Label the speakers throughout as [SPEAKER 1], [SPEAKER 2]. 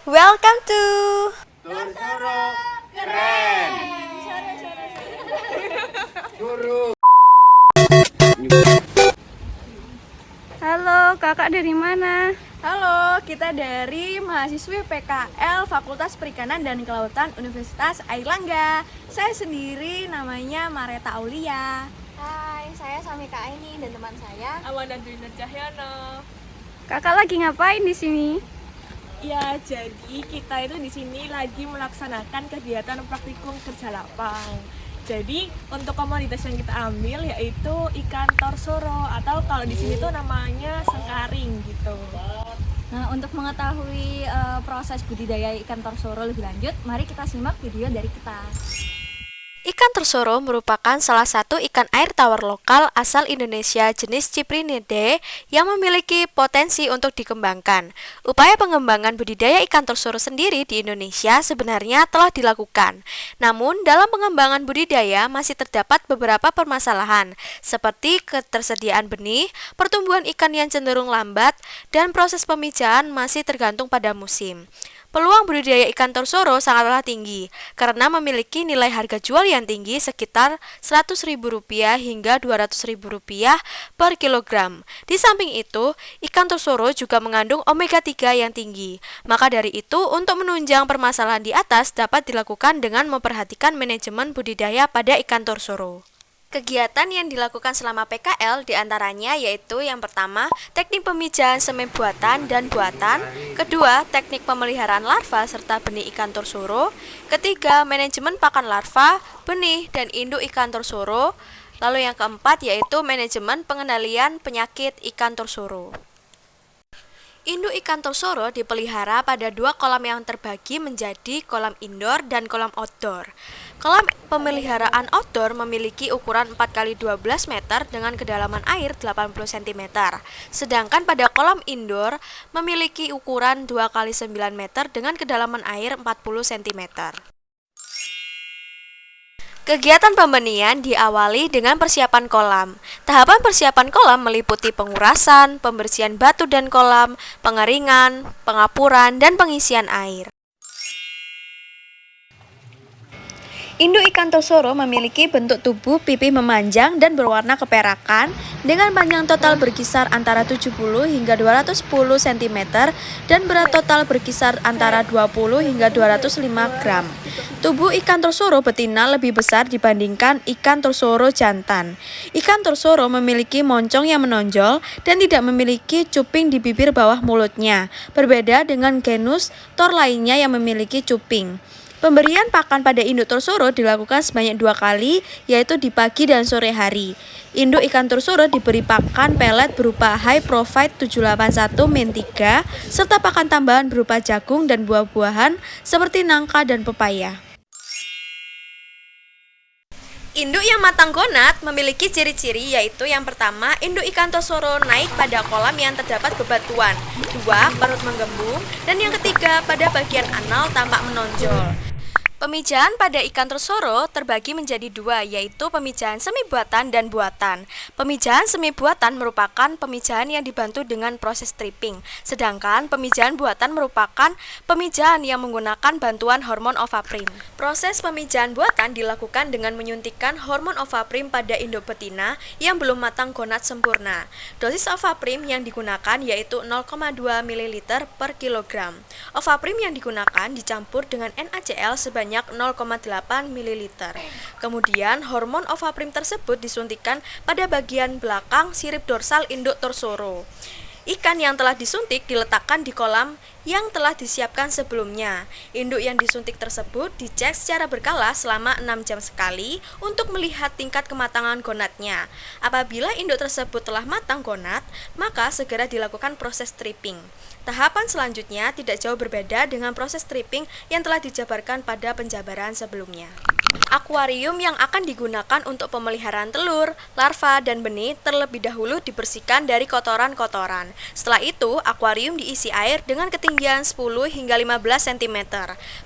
[SPEAKER 1] Welcome to
[SPEAKER 2] Torsoro keren. Guru.
[SPEAKER 3] Halo, kakak dari mana?
[SPEAKER 1] Halo, kita dari mahasiswi PKL Fakultas Perikanan dan Kelautan Universitas Airlangga. Saya sendiri namanya Mareta Aulia.
[SPEAKER 4] Hai, saya Samika Aini dan teman saya
[SPEAKER 1] Awan Andrina Cahyono.
[SPEAKER 3] Kakak lagi ngapain di sini?
[SPEAKER 5] Ya, jadi kita itu di sini lagi melaksanakan kegiatan praktikum kerja lapang. Jadi untuk komoditas yang kita ambil yaitu ikan torsoro atau kalau di sini tuh namanya sengkaring gitu.
[SPEAKER 4] Nah, untuk mengetahui proses budidaya ikan torsoro lebih lanjut, mari kita simak video dari kita.
[SPEAKER 1] Ikan torsoro merupakan salah satu ikan air tawar lokal asal Indonesia jenis Cyprinidae yang memiliki potensi untuk dikembangkan. Upaya pengembangan budidaya ikan torsoro sendiri di Indonesia sebenarnya telah dilakukan. Namun, dalam pengembangan budidaya masih terdapat beberapa permasalahan, seperti ketersediaan benih, pertumbuhan ikan yang cenderung lambat, dan proses pemijahan masih tergantung pada musim. Peluang budidaya ikan torsoro sangatlah tinggi karena memiliki nilai harga jual yang tinggi sekitar Rp100.000 hingga Rp200.000 per kilogram. Di samping itu, ikan torsoro juga mengandung omega 3 yang tinggi. Maka dari itu, untuk menunjang permasalahan di atas dapat dilakukan dengan memperhatikan manajemen budidaya pada ikan torsoro. Kegiatan yang dilakukan selama PKL diantaranya yaitu yang pertama, teknik pemijahan semen buatan dan buatan, kedua, teknik pemeliharaan larva serta benih ikan torsoro, ketiga, manajemen pakan larva, benih, dan induk ikan torsoro, lalu yang keempat yaitu manajemen pengendalian penyakit ikan torsoro. Induk ikan torsoro dipelihara pada dua kolam yang terbagi menjadi kolam indoor dan kolam outdoor. Kolam pemeliharaan outdoor memiliki ukuran 4x12 meter dengan kedalaman air 80 cm. Sedangkan pada kolam indoor memiliki ukuran 2x9 meter dengan kedalaman air 40 cm. Kegiatan pembenihan diawali dengan persiapan kolam. Tahapan persiapan kolam meliputi pengurasan, pembersihan batu dan kolam, pengeringan, pengapuran, dan pengisian air. Induk ikan torsoro memiliki bentuk tubuh pipih memanjang dan berwarna keperakan dengan panjang total berkisar antara 70 hingga 210 cm dan berat total berkisar antara 20 hingga 205 gram. Tubuh ikan torsoro betina lebih besar dibandingkan ikan torsoro jantan. Ikan torsoro memiliki moncong yang menonjol dan tidak memiliki cuping di bibir bawah mulutnya, berbeda dengan genus tor lainnya yang memiliki cuping. Pemberian pakan pada induk torsoro dilakukan sebanyak 2 kali, yaitu di pagi dan sore hari. Induk ikan torsoro diberi pakan pelet berupa High Provide 781-3 serta pakan tambahan berupa jagung dan buah-buahan seperti nangka dan pepaya. Induk yang matang gonat memiliki ciri-ciri yaitu yang pertama, induk ikan torsoro naik pada kolam yang terdapat bebatuan, dua, perut menggembung, dan yang ketiga, pada bagian anal tampak menonjol. Pemijahan pada ikan torsoro terbagi menjadi dua, yaitu pemijahan semi buatan dan buatan. Pemijahan semi buatan merupakan pemijahan yang dibantu dengan proses stripping, sedangkan pemijahan buatan merupakan pemijahan yang menggunakan bantuan hormon ovaprin. Proses pemijahan buatan dilakukan dengan menyuntikkan hormon ovaprin pada induk betina yang belum matang gonat sempurna. Dosis ovaprin yang digunakan yaitu 0,2 ml per kilogram. Ovaprin yang digunakan dicampur dengan NaCl sebanyak 0,8 ml. Kemudian hormon ovaprin tersebut disuntikkan pada bagian belakang sirip dorsal induk torsoro. Ikan yang telah disuntik diletakkan di kolam yang telah disiapkan sebelumnya. Induk yang disuntik tersebut dicek secara berkala selama 6 jam sekali untuk melihat tingkat kematangan gonatnya. Apabila induk tersebut telah matang gonat, maka segera dilakukan proses stripping. Tahapan selanjutnya tidak jauh berbeda dengan proses stripping yang telah dijabarkan pada penjabaran sebelumnya. Akuarium yang akan digunakan untuk pemeliharaan telur, larva, dan benih terlebih dahulu dibersihkan dari kotoran-kotoran. Setelah itu, akuarium diisi air dengan ketinggian 10 hingga 15 cm.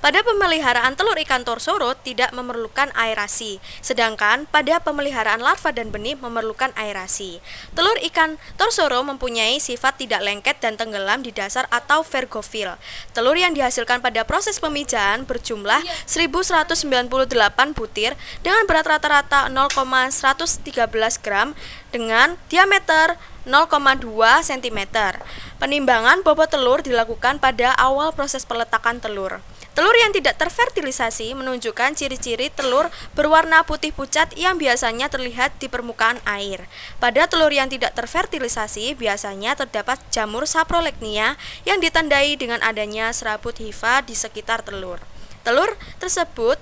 [SPEAKER 1] Pada pemeliharaan telur ikan torsoro tidak memerlukan aerasi, sedangkan pada pemeliharaan larva dan benih memerlukan aerasi. Telur ikan torsoro mempunyai sifat tidak lengket dan tenggelam di dasar atau vergofil. Telur yang dihasilkan pada proses pemijahan berjumlah 1198 butir dengan berat rata-rata 0,113 gram dengan diameter 0,2 cm. Penimbangan bobot telur dilakukan pada awal proses peletakan telur. Telur yang tidak terfertilisasi menunjukkan ciri-ciri telur berwarna putih pucat yang biasanya terlihat di permukaan air. Pada telur yang tidak terfertilisasi biasanya terdapat jamur saprolegnia yang ditandai dengan adanya serabut hifa di sekitar telur. Telur tersebut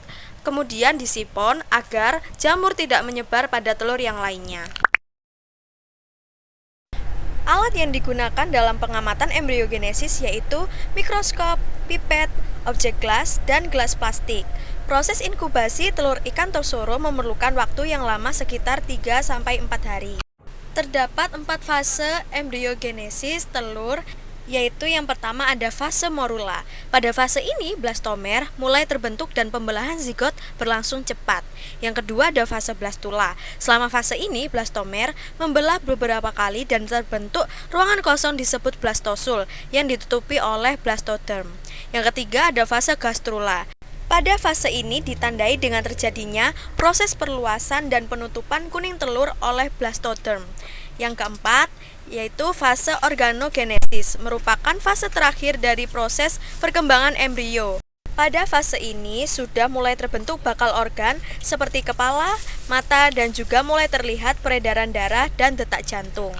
[SPEAKER 1] kemudian disipon agar jamur tidak menyebar pada telur yang lainnya. Alat yang digunakan dalam pengamatan embriogenesis yaitu mikroskop, pipet, objek gelas, dan gelas plastik. Proses inkubasi telur ikan torsoro memerlukan waktu yang lama sekitar 3-4 hari. Terdapat 4 fase embriogenesis telur, yaitu yang pertama ada fase morula. Pada fase ini blastomer mulai terbentuk dan pembelahan zigot berlangsung cepat. Yang kedua ada fase blastula. Selama fase ini blastomer membelah beberapa kali dan terbentuk ruangan kosong disebut blastosul yang ditutupi oleh blastoderm. Yang ketiga ada fase gastrula. Pada fase ini ditandai dengan terjadinya proses perluasan dan penutupan kuning telur oleh blastoderm. Yang keempat yaitu fase organogenesis, merupakan fase terakhir dari proses perkembangan embrio. Pada fase ini sudah mulai terbentuk bakal organ seperti kepala, mata, dan juga mulai terlihat peredaran darah dan detak jantung.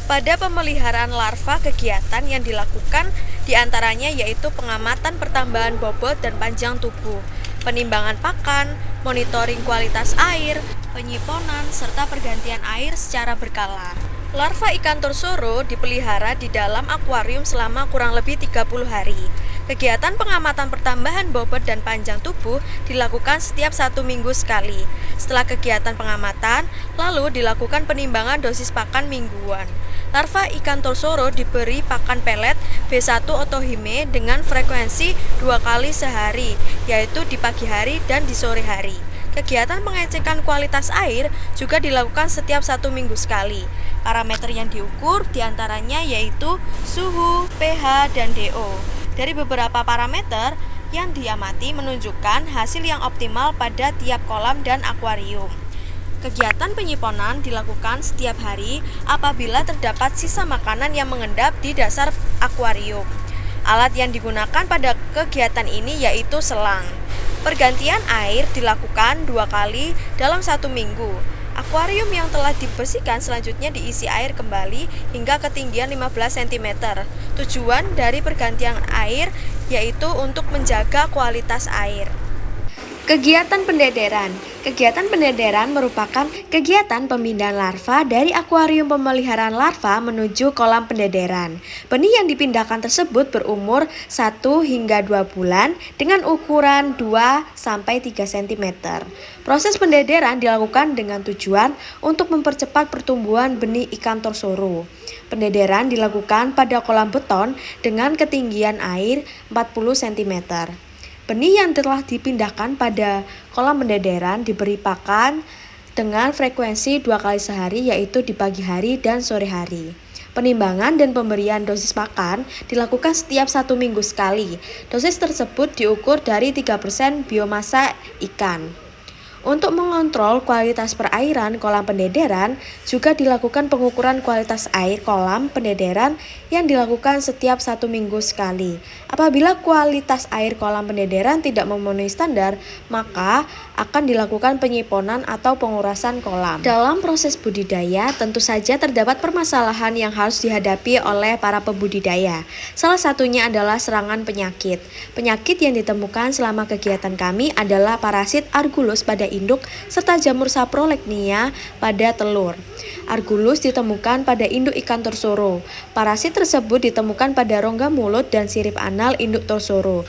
[SPEAKER 1] Pada pemeliharaan larva, kegiatan yang dilakukan diantaranya yaitu pengamatan pertambahan bobot dan panjang tubuh, penimbangan pakan, monitoring kualitas air, penyiponan, serta pergantian air secara berkala. Larva ikan torsoro dipelihara di dalam akuarium selama kurang lebih 30 hari. Kegiatan pengamatan pertambahan bobot dan panjang tubuh dilakukan setiap 1 minggu sekali. Setelah kegiatan pengamatan, lalu dilakukan penimbangan dosis pakan mingguan. Larva ikan torsoro diberi pakan pelet B1 otohime dengan frekuensi 2 kali sehari, yaitu di pagi hari dan di sore hari. Kegiatan pengecekan kualitas air juga dilakukan setiap 1 minggu sekali. Parameter yang diukur diantaranya yaitu suhu, pH, dan DO. Dari beberapa parameter yang diamati menunjukkan hasil yang optimal pada tiap kolam dan akuarium. Kegiatan penyiponan dilakukan setiap hari apabila terdapat sisa makanan yang mengendap di dasar akuarium. Alat yang digunakan pada kegiatan ini yaitu selang. Pergantian air dilakukan 2 kali dalam 1 minggu. Akuarium yang telah dibersihkan selanjutnya diisi air kembali hingga ketinggian 15 cm. Tujuan dari pergantian air yaitu untuk menjaga kualitas air. Kegiatan pendederan. Kegiatan pendederan merupakan kegiatan pemindahan larva dari akuarium pemeliharaan larva menuju kolam pendederan. Benih yang dipindahkan tersebut berumur 1 hingga 2 bulan dengan ukuran 2-3 cm. Proses pendederan dilakukan dengan tujuan untuk mempercepat pertumbuhan benih ikan torsoro. Pendederan dilakukan pada kolam beton dengan ketinggian air 40 cm. Benih yang telah dipindahkan pada kolam pendederan diberi pakan dengan frekuensi 2 kali sehari yaitu di pagi hari dan sore hari. Penimbangan dan pemberian dosis pakan dilakukan setiap 1 minggu sekali. Dosis tersebut diukur dari 3% biomasa ikan. Untuk mengontrol kualitas perairan kolam pendederan, juga dilakukan pengukuran kualitas air kolam pendederan yang dilakukan setiap 1 minggu sekali. Apabila kualitas air kolam pendederan tidak memenuhi standar, maka akan dilakukan penyiponan atau pengurasan kolam. Dalam proses budidaya, tentu saja terdapat permasalahan yang harus dihadapi oleh para pembudidaya. Salah satunya adalah serangan penyakit. Penyakit yang ditemukan selama kegiatan kami adalah parasit Argulus pada induk serta jamur saprolegnia pada telur. Argulus ditemukan pada induk ikan torsoro. Parasit tersebut ditemukan pada rongga mulut dan sirip anal induk torsoro.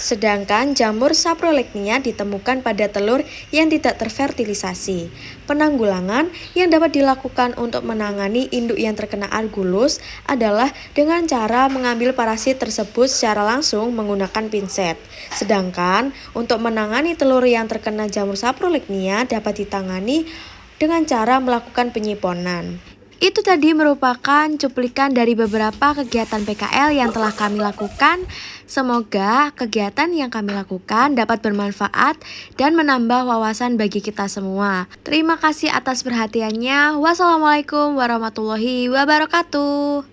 [SPEAKER 1] Sedangkan jamur saprolegnia ditemukan pada telur yang tidak terfertilisasi. Penanggulangan yang dapat dilakukan untuk menangani induk yang terkena argulus adalah dengan cara mengambil parasit tersebut secara langsung menggunakan pinset. Sedangkan untuk menangani telur yang terkena jamur saprolegnia dapat ditangani dengan cara melakukan penyiponan. Itu tadi merupakan cuplikan dari beberapa kegiatan PKL yang telah kami lakukan. Semoga kegiatan yang kami lakukan dapat bermanfaat dan menambah wawasan bagi kita semua. Terima kasih atas perhatiannya. Wassalamualaikum warahmatullahi wabarakatuh.